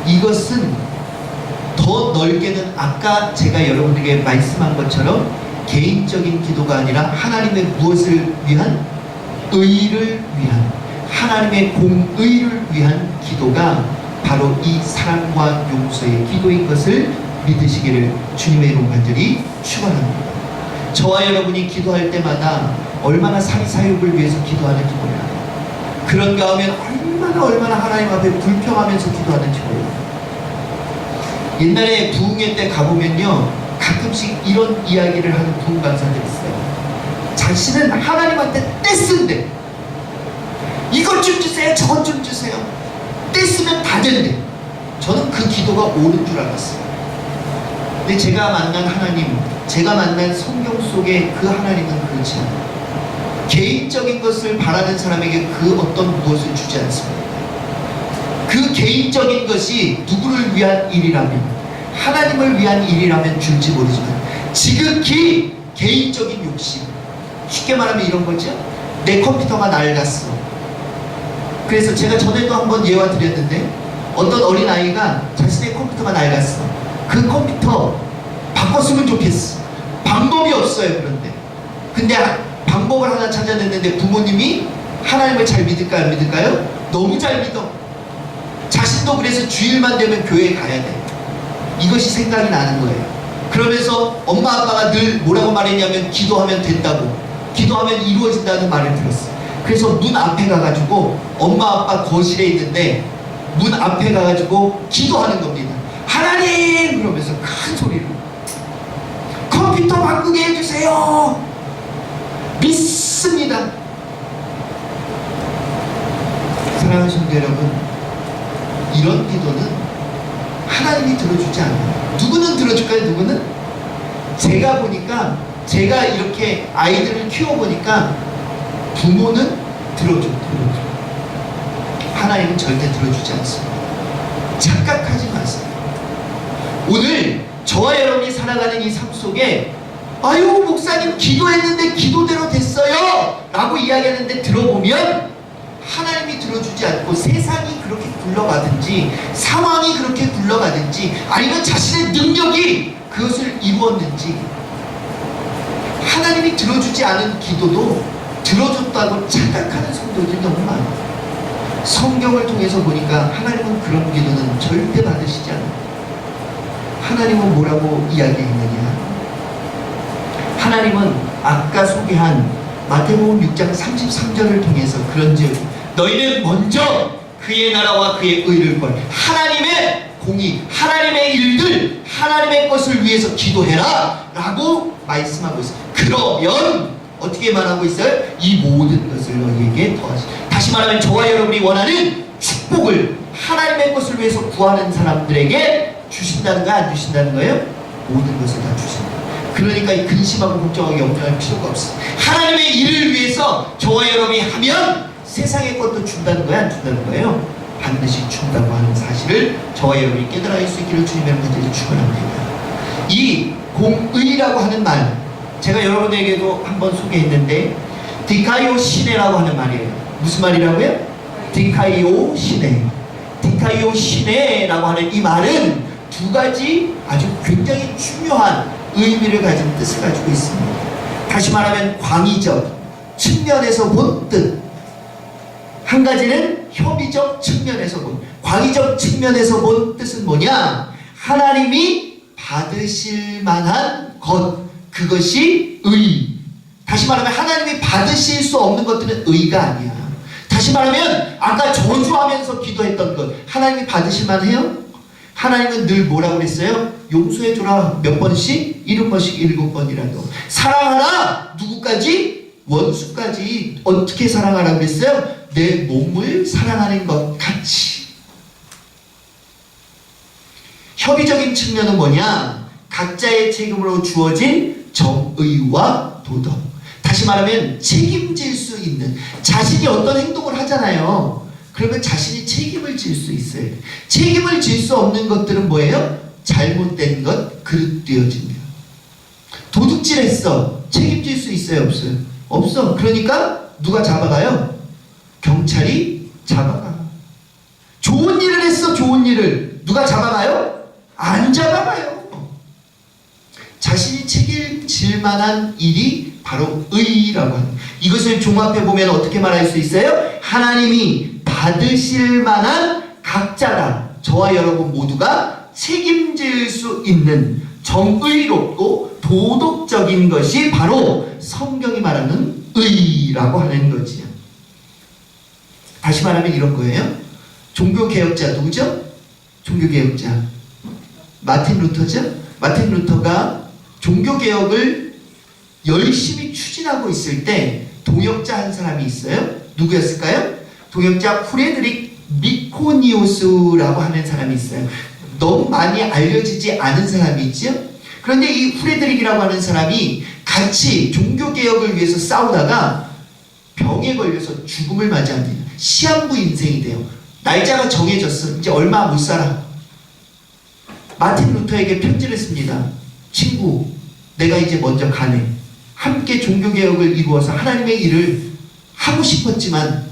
이것은 더 넓게는 아까 제가 여러분에게 말씀한 것처럼 개인적인 기도가 아니라 하나님의 무엇을 위한? 의를 위한, 하나님의 공의를 위한 기도가 바로 이 사랑과 용서의 기도인 것을 믿으시기를 주님의 이름 간절히 축원합니다. 저와 여러분이 기도할 때마다 얼마나 사리사욕을 위해서 기도하는지 몰라요. 그런가 하면 얼마나 하나님 앞에 불평하면서 기도하는지 몰라요. 옛날에 부흥회 때 가보면요, 가끔씩 이런 이야기를 하는 부흥 강사들이 있어요. 자신은 하나님한테 떼쓴대. 이것 좀 주세요, 저것 좀 주세요. 떼쓰면 다 된대. 저는 그 기도가 옳은 줄 알았어요. 근데 제가 만난 하나님, 제가 만난 성경 속의 그 하나님은 그렇지 않아요. 개인적인 것을 바라는 사람에게 그 어떤 무엇을 주지 않습니다. 그 개인적인 것이 누구를 위한 일이라면 하나님을 위한 일이라면 줄지 모르지만 지극히 개인적인 욕심, 쉽게 말하면 이런 거죠. 내 컴퓨터가 낡았어. 그래서 제가 전에도 한번 예화 드렸는데 어떤 어린아이가 자신의 컴퓨터가 낡았어. 그 컴퓨터 바꿨으면 좋겠어. 방법이 없어요. 그런데 근데 방법을 하나 찾아냈는데 부모님이 하나님을 잘 믿을까요? 안 믿을까요? 너무 잘 믿어. 자신도 그래서 주일만 되면 교회에 가야 돼. 이것이 생각이 나는 거예요. 그러면서 엄마 아빠가 늘 뭐라고 말했냐면 기도하면 된다고, 기도하면 이루어진다는 말을 들었어. 그래서 문 앞에 가가지고 엄마 아빠 거실에 있는데 문 앞에 가가지고 기도하는 겁니다. 하나님! 그러면서 큰 소리로 컴퓨터 바꾸게 해주세요. 믿습니다. 사랑하는 성도 여러분, 이런 기도는 하나님이 들어주지 않아요. 누구는 들어줄까요? 누구는? 제가 보니까, 제가 이렇게 아이들을 키워보니까 부모는 들어줘. 하나님은 절대 들어주지 않습니다. 착각하지 마세요. 오늘 저와 여러분이 살아가는 이 삶 속에 아유 목사님 기도했는데 기도대로 됐어요 라고 이야기하는데 들어보면 하나님이 들어주지 않고 세상이 그렇게 굴러가든지 상황이 그렇게 굴러가든지 아니면 자신의 능력이 그것을 이루었는지 하나님이 들어주지 않은 기도도 들어줬다고 착각하는 성도들이 너무 많아요. 성경을 통해서 보니까 하나님은 그런 기도는 절대 받으시지 않아요. 하나님은 뭐라고 이야기했느냐? 하나님은 아까 소개한 마태복음 6장 33절을 통해서 그런즉 너희는 먼저 그의 나라와 그의 의를 구하라. 하나님의 공의, 하나님의 일들, 하나님의 것을 위해서 기도해라 라고 말씀하고 있어요. 그러면 어떻게 말하고 있어요? 이 모든 것을 너희에게 더하시. 다시 말하면 저와 여러분이 원하는 축복을 하나님의 것을 위해서 구하는 사람들에게 주신다는 거야? 안 주신다는 거예요? 모든 것을 다 주신다. 그러니까 이 근심하고 걱정하고 염려할 필요가 없어요. 하나님의 일을 위해서 저와 여러분이 하면 세상의 것도 준다는 거야? 안 준다는 거예요? 반드시 준다고 하는 사실을 저와 여러분이 깨달아야 할 수 있기를 주님의 문제를 축원합니다. 이 공의라고 하는 말 제가 여러분에게도 한번 소개했는데 디카이오 시네라고 하는 말이에요. 무슨 말이라고요? 디카이오 시네. 디카이오 시네라고 하는 이 말은 두 가지 아주 굉장히 중요한 의미를 가진 뜻을 가지고 있습니다. 다시 말하면 광의적 측면에서 본 뜻, 한 가지는 협의적 측면에서 본, 광의적 측면에서 본 뜻은 뭐냐? 하나님이 받으실 만한 것, 그것이 의. 다시 말하면 하나님이 받으실 수 없는 것들은 의가 아니야. 다시 말하면 아까 저주하면서 기도했던 것 하나님이 받으실 만해요? 하나님은 늘 뭐라고 그랬어요? 용서해줘라. 몇 번씩? 7번씩 7번이라도. 사랑하라. 누구까지? 원수까지. 어떻게 사랑하라고 그랬어요? 내 몸을 사랑하는 것 같이. 협의적인 측면은 뭐냐? 각자의 책임으로 주어진 정의와 도덕. 다시 말하면 책임질 수 있는, 자신이 어떤 행동을 하잖아요. 그러면 자신이 책임을 질 수 있어요. 책임을 질 수 없는 것들은 뭐예요? 잘못된 것, 그릇되어집니다. 도둑질했어. 책임질 수 있어요? 없어요? 없어. 그러니까 누가 잡아가요? 경찰이 잡아가. 좋은 일을 했어. 좋은 일을 누가 잡아가요? 안 잡아가요. 자신이 책임질 만한 일이 바로 의라고 하는, 이것을 종합해 보면 어떻게 말할 수 있어요? 하나님이 받으실 만한 각자가, 저와 여러분 모두가 책임질 수 있는 정의롭고 도덕적인 것이 바로 성경이 말하는 의라고 하는 거지요. 다시 말하면 이런 거예요. 종교개혁자 누구죠? 종교개혁자 마틴 루터죠? 마틴 루터가 종교개혁을 열심히 추진하고 있을 때 동역자 한 사람이 있어요. 누구였을까요? 동역자 프레드릭 미코니오스라고 하는 사람이 있어요. 너무 많이 알려지지 않은 사람이 있죠. 그런데 이 프레드릭이라고 하는 사람이 같이 종교개혁을 위해서 싸우다가 병에 걸려서 죽음을 맞이합니다. 시한부 인생이 돼요. 날짜가 정해졌어. 이제 얼마 못 살아. 마틴 루터에게 편지를 씁니다. 친구, 내가 이제 먼저 가네. 함께 종교개혁을 이루어서 하나님의 일을 하고 싶었지만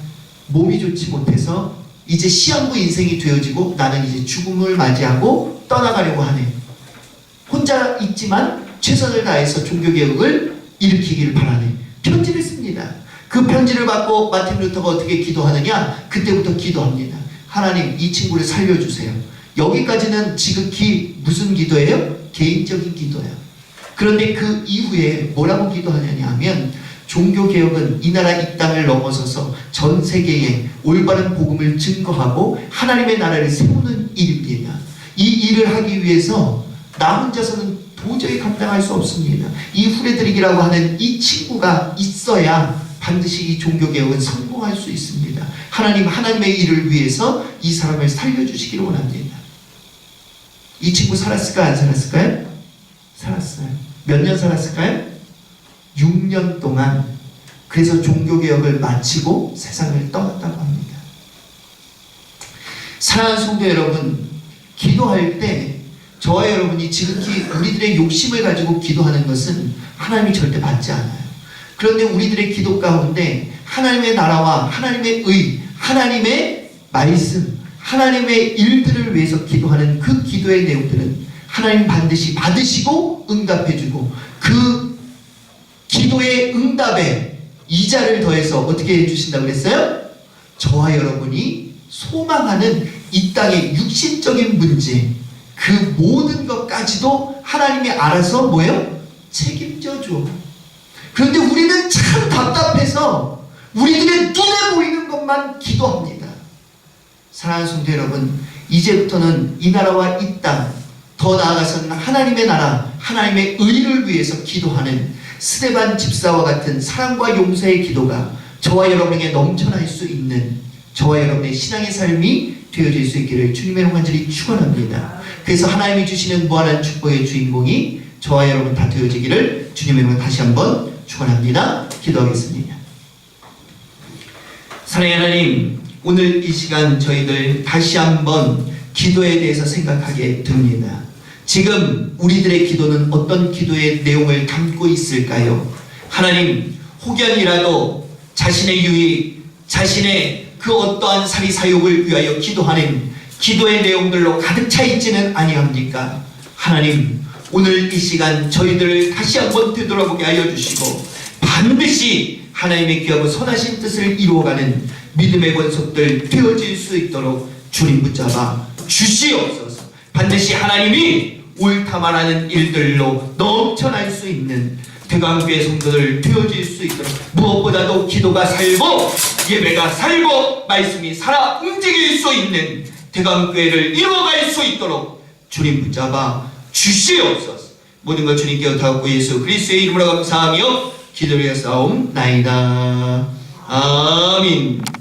몸이 좋지 못해서 이제 시한부 인생이 되어지고 나는 이제 죽음을 맞이하고 떠나가려고 하네. 혼자 있지만 최선을 다해서 종교개혁을 일으키기를 바라네. 편지를 씁니다. 그 편지를 받고 마틴 루터가 어떻게 기도하느냐? 그때부터 기도합니다. 하나님, 이 친구를 살려주세요. 여기까지는 지극히 무슨 기도예요? 개인적인 기도예요. 그런데 그 이후에 뭐라고 기도하느냐 하면 종교개혁은 이 나라 이 땅을 넘어서서 전 세계에 올바른 복음을 증거하고 하나님의 나라를 세우는 일입니다. 이 일을 하기 위해서 나 혼자서는 도저히 감당할 수 없습니다. 이 후레드릭이라고 하는 이 친구가 있어야 반드시 이 종교개혁은 성공할 수 있습니다. 하나님의 일을 위해서 이 사람을 살려주시기를 원합니다. 이 친구 살았을까요? 안 살았을까요? 살았어요. 몇 년 살았을까요? 6년 동안. 그래서 종교개혁을 마치고 세상을 떠났다고 합니다. 사랑하는 성도 여러분, 기도할 때 저와 여러분이 지극히 우리들의 욕심을 가지고 기도하는 것은 하나님이 절대 받지 않아요. 그런데 우리들의 기도 가운데 하나님의 나라와 하나님의 의, 하나님의 말씀, 하나님의 일들을 위해서 기도하는 그 기도의 내용들은 하나님 반드시 받으시고 응답해주고 그 기도의 응답에 이자를 더해서 어떻게 해주신다고 그랬어요? 저와 여러분이 소망하는 이 땅의 육신적인 문제, 그 모든 것까지도 하나님이 알아서 뭐예요? 책임져 줘. 그런데 우리는 참 답답해서 우리들의 눈에 보이는 것만 기도합니다. 사랑하는 성도 여러분, 이제부터는 이 나라와 이 땅, 더 나아가서는 하나님의 나라, 하나님의 의를 위해서 기도하는 스데반 집사와 같은 사랑과 용서의 기도가 저와 여러분에게 넘쳐날 수 있는 저와 여러분의 신앙의 삶이 되어질 수 있기를 주님의 이름으로 간절히 축원합니다. 그래서 하나님이 주시는 무한한 축복의 주인공이 저와 여러분 다 되어지기를 주님의 이름으로 다시 한번 축원합니다. 기도하겠습니다. 사랑의 하나님, 오늘 이 시간 저희들 다시 한번 기도에 대해서 생각하게 됩니다. 지금 우리들의 기도는 어떤 기도의 내용을 담고 있을까요? 하나님, 혹연이라도 자신의 유익, 자신의 그 어떠한 사리사욕을 위하여 기도하는 기도의 내용들로 가득 차 있지는 아니합니까? 하나님, 오늘 이 시간 저희들을 다시 한번 되돌아보게 하여 주시고 반드시 하나님의 귀하고 선하신 뜻을 이루어가는 믿음의 권속들 되어질 수 있도록 주님 붙잡아 주시옵소서. 반드시 하나님이 옳다 말하는 일들로 넘쳐날 수 있는 대광교회 성도들 되어질 수 있도록 무엇보다도 기도가 살고 예배가 살고 말씀이 살아 움직일 수 있는 대광교회를 이루어갈 수 있도록 주님 붙잡아 주시옵소서. 모든 것 주님께 의탁하고 예수 그리스도의 이름으로 감사하며 기도를 싸움나이다. 아멘.